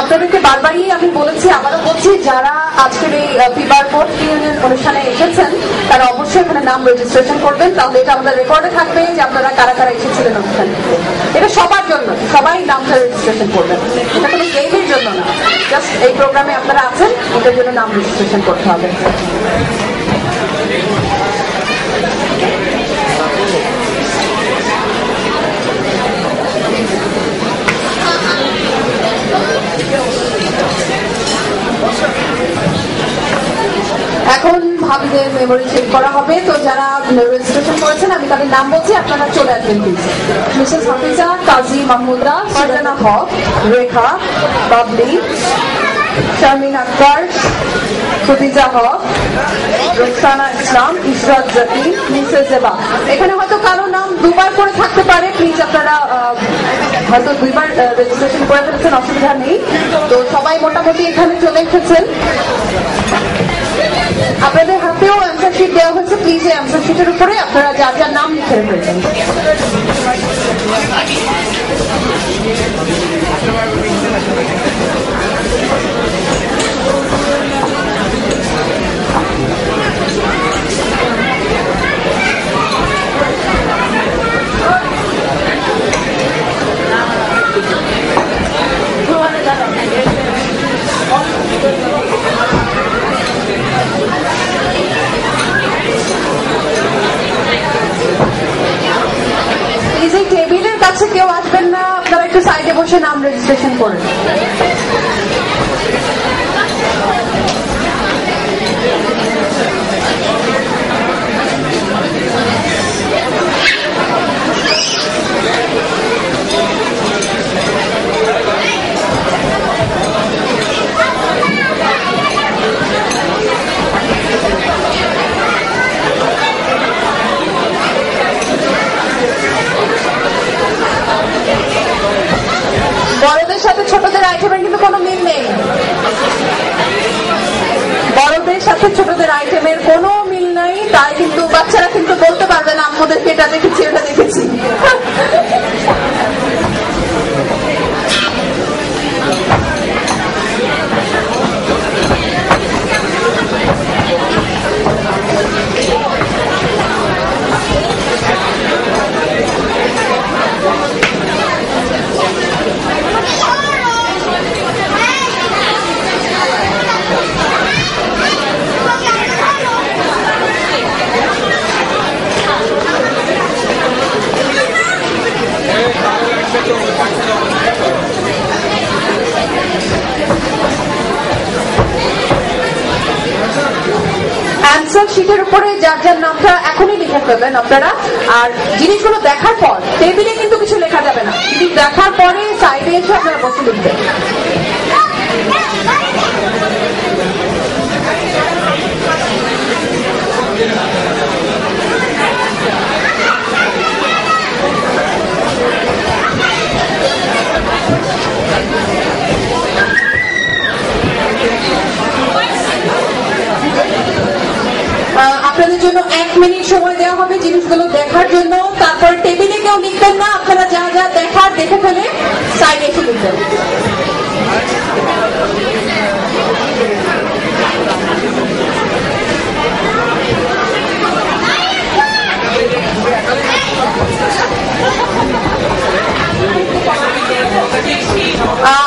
আপনাদেরকে বারবারই আমি বলেছি, আবারও বলছি, যারা আজকের এই ফিবার কোর্ট ইউনিয়ন অনুষ্ঠানে এসেছেন তারা অবশ্যই এখানে নাম রেজিস্ট্রেশন করবেন, তাহলে এটা আমাদের রেকর্ডে থাকবে যে আপনারা কারা কারা এসেছিলেন অনুষ্ঠানে। এটা সবার জন্য, সবাই নামটা রেজিস্ট্রেশন করবেন, এটা কোনো গেমের জন্য না, জাস্ট এই প্রোগ্রামে আপনারা আছেন এটার জন্য নাম রেজিস্ট্রেশন করতে হবে। এখন ভাবিদের মেমোরি চেক করা হবে, তো যারা রেজিস্ট্রেশন করেছেন আমি তাদের নাম বলছি, আপনারা চলে আসবেন প্লিজ। মিসেস হাফিজা, কাজী মাহমুদা, ফারজানা হক, রেখা, বাবলি, শারমিন আক্তার, খদিজা হক, রোকসানা ইসলাম, ইশরাত জাতি, মিসেস জেবা। এখানে হয়তো কারো নাম দুবার করে থাকতে পারে, প্লিজ আপনারা হয়তো দুইবার রেজিস্ট্রেশন করে ফেলেছেন, অসুবিধা নেই। তো সবাই মোটামুটি এখানে চলে এসেছেন। আপনাদের হাতেও অ্যান্সার শিট দেওয়া হয়েছে, প্লিজ এই অ্যান্সার শিটের উপরে আপনারা যার যার নাম লিখে ফেলবেন। টেবিলের কাছে কেউ আসবেন না, আপনারা একটু সাইডে বসে নাম রেজিস্ট্রেশন করেন। বড়দের সাথে ছোটদের আইটেমের কিন্তু কোনো মিল নেই, বড়দের সাথে ছোটদের আইটেমের কোনো মিল নাই, তাই কিন্তু বাচ্চারা কিন্তু বলতে পারবে না আম্মুদেরকে এটা দেখেছি এটা দেখেছি। অ্যান্সার শিটের উপরে যার যার নামটা এখনই লিখে ফেলবেন আপনারা। আর জিনিসগুলো দেখার পর টেবিলে কিন্তু কিছু লেখা যাবে না, জিনিস দেখার পরে সাইডে এসে আপনারা বসে লিখবেন। আপনাদের জন্য 1 মিনিট সময় দেওয়া হবে জিনিসগুলো দেখার জন্য, তারপর টেবিলে কেউ লিখবেন না, আপনারা যা যা দেখার দেখে ফেলে সাইডে এসে লিখবেন।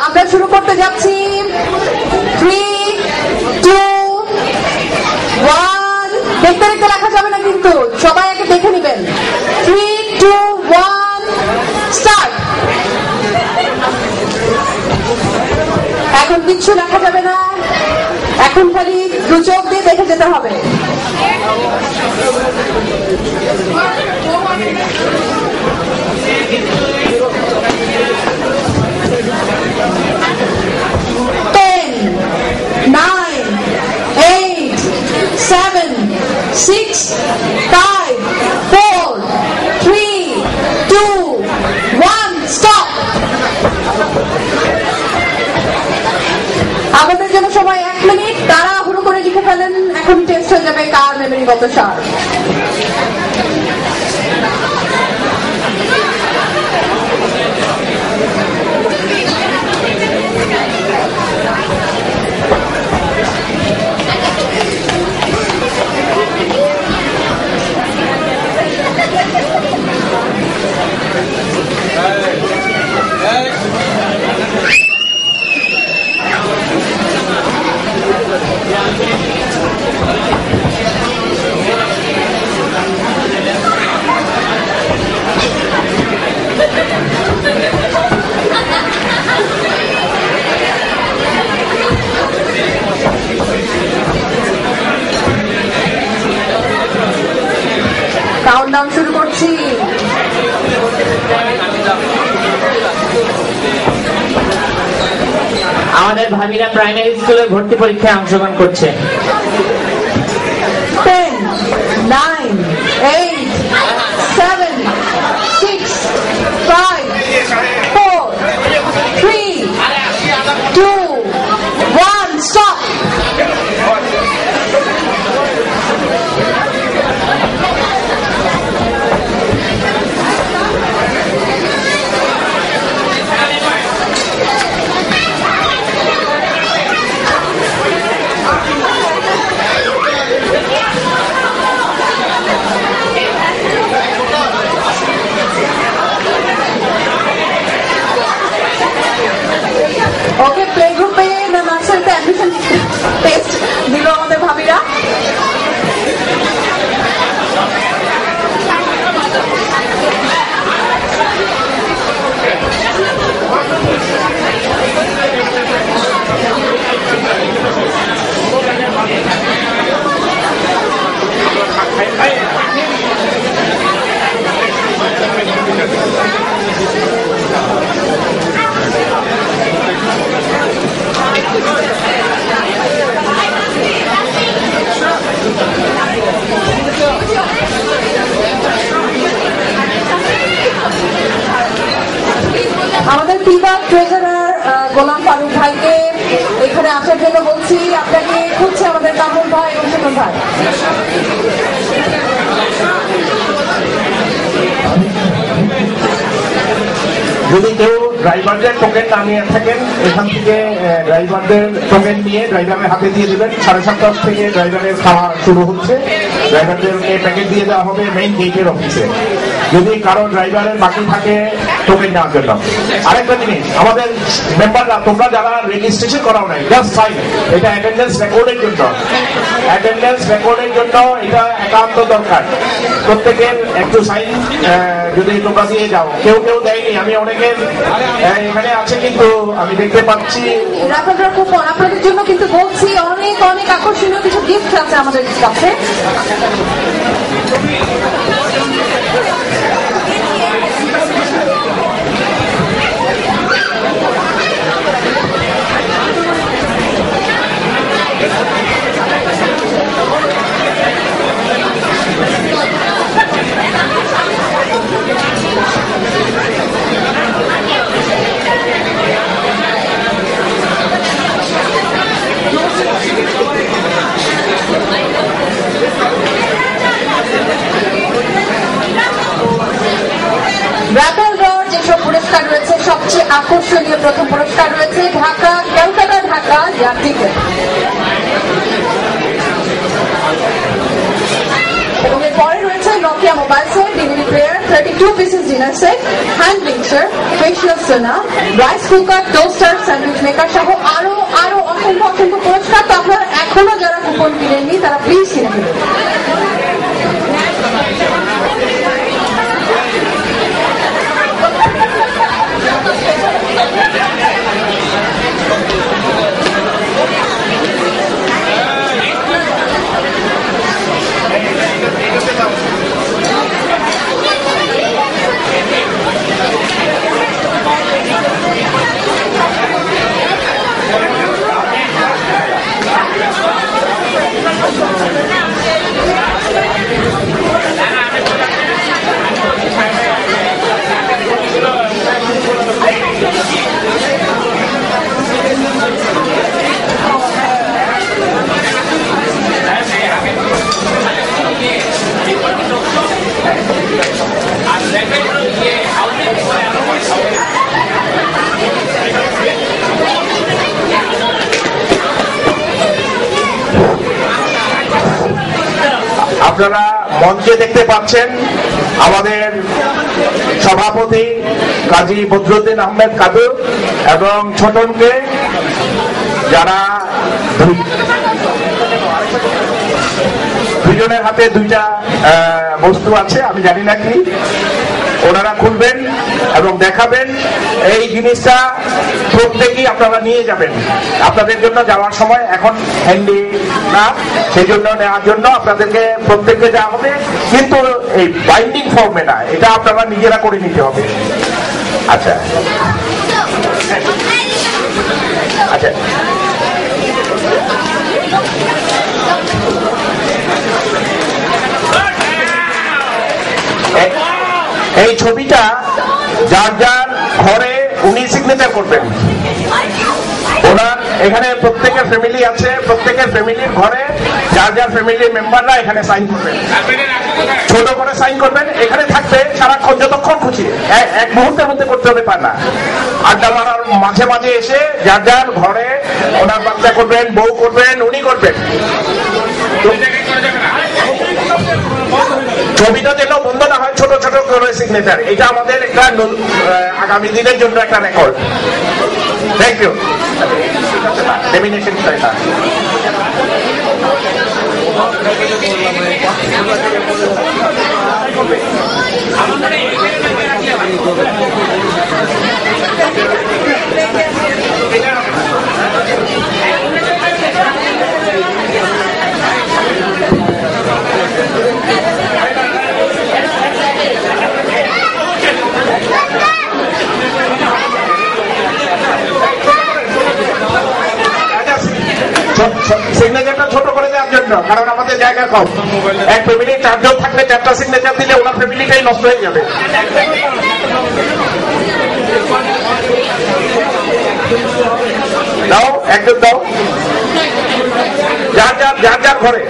আমরা শুরু করতে যাচ্ছি। 3, 2, 1। দেখতে দেখতে লেখা যাবে না কিন্তু, সবাই আগে দেখে নেবেন। 3, 2, 1 স্টার্ট। এখন কিচ্ছু লেখা যাবে না, এখন খালি দু চোখ দিয়ে দেখে যেতে হবে। আমাদের জন্য সময় 1 মিনিট, তাড়াহুড়ো করে লিখে ফেলেন, এখন টেস্ট হয়ে যাবে কার মেমরি কত শার্প। কাউন্টডাউন শুরু করছি। আমাদের ভাবিরা প্রাইমারি স্কুলে ভর্তি পরীক্ষায় অংশগ্রহণ করছে। 10, 9, 8, 7, 6, 5, 4, 3, 2, 1, stop! ওকে, প্লে গ্রুপে নার্সারিতে অ্যাডমিশন টেস্ট দিল আমাদের ভাবিরা। আমাদের ফিবা ট্রেজারার গোলাম ফারুক ভাইকে এখানে আসার জন্য বলছি। আপনাকে খুঁজছে আমাদের কামরুল ভাই এবং সুমন ভাই। যদি কেউ ড্রাইভারদের টোকেন না নিয়ে থাকেন, এখান থেকে ড্রাইভারদের টোকেন নিয়ে ড্রাইভারের হাতে দিয়ে দেবেন। 7:30 থেকে ড্রাইভারের খাওয়া শুরু হচ্ছে। ড্রাইভারদেরকে প্যাকেট দিয়ে দেওয়া হবে মেইন গেটের অফিসে। যদি কারো ড্রাইভারের বাকি থাকে টোকেন নেওয়ার জন্য। আরেকটা জিনিস, আমাদের মেম্বাররা, তোমরা যারা রেজিস্ট্রেশন করাও নাই, জাস্ট সাইন। এটা অ্যাটেন্ডেন্স রেকর্ডের জন্য, অ্যাটেন্ডেন্স রেকর্ডের জন্য এটা একান্ত দরকার। প্রত্যেকের একটু সাইন যদি তোমরা দিয়ে যাও। কেউ কেউ দেয়নি, আমি অনেকের এখানে আছে কিন্তু আমি দেখতে পাচ্ছি। রাফেলরা কুপন আপনাদের জন্য কিন্তু বলছি, অনেক অনেক আকর্ষণীয় কিছু গিফট আছে আমাদের কাছে। রাফেল ড্রর যেসব পুরস্কার রয়েছে, সবচেয়ে আকর্ষণীয় প্রথম পুরস্কার রয়েছে ঢাকা, কলকাতা ঢাকা এয়ার টিকেট। এবং এরপরে রয়েছে Nokia mobile set, DVD player, 32 pieces dinner set, hand mixer, facial sauna, rice cooker, toaster, sandwich maker সহ আরো আরো অসংখ্য অসংখ্য পুরস্কার। তো আপনারা এখনো যারা কুপন কিনেননি তারা প্লিজ কিনে ফেলুন। আপনারা মঞ্চে দেখতে পাচ্ছেন আমাদের সভাপতি কাজী বদরুদ্দিন আহমেদ কাদু এবং ছোটনকে, যারা দুজনের হাতে দুইটা বস্তু আছে, আমি জানি না কি, ওনারা খুলবেন এবং দেখাবেন। এই জিনিসটা প্রত্যেকেই আপনারা নিয়ে যাবেন, আপনাদের জন্য যাওয়ার সময় এখন হ্যান্ডি না, সেই জন্য নেওয়ার জন্য আপনাদেরকে প্রত্যেককে যাওয়া হবে, কিন্তু এই বাইন্ডিং ফর্মে না, এটা আপনারা নিজেরা করে নিতে হবে। আচ্ছা আচ্ছা, এই ছবিটা যার যার ঘরে উনি সিগনেচার করবেন। ওনার এখানে প্রত্যেকের ফ্যামিলি আছে, প্রত্যেকের ফ্যামিলির ঘরে যার যার ফ্যামিলির মেম্বাররা এখানে সাইন করবেন, ছোট করে সাইন করবেন। এখানে থাকবে সারাক্ষণ, যতক্ষণ খুশি, এক মুহূর্তের মধ্যে করতে হবে তা না। আড্ডা মারার মাঝে মাঝে এসে যার যার ঘরে ওনার বাচ্চা করবেন, বউ করবেন, উনি করবেন। ছবিটা যেন বন্ধ না হয়, ছোট ছোট করে সিগনেচার, এটা আমাদের একটা আগামী দিনের জন্য একটা রেকর্ড। Thank you. ডেমিনেশন এটা সিগনেচারটা ছোট করে দেওয়ার জন্য, কারণ আমাদের জায়গা কম। এক ফ্যামিলি 4 জন থাকলে 4টা সিগনেচার দিলে ওনার ফ্যামিলিটাই নষ্ট হয়ে যাবে। দাও, একজন দাও, যার যার ঘরে।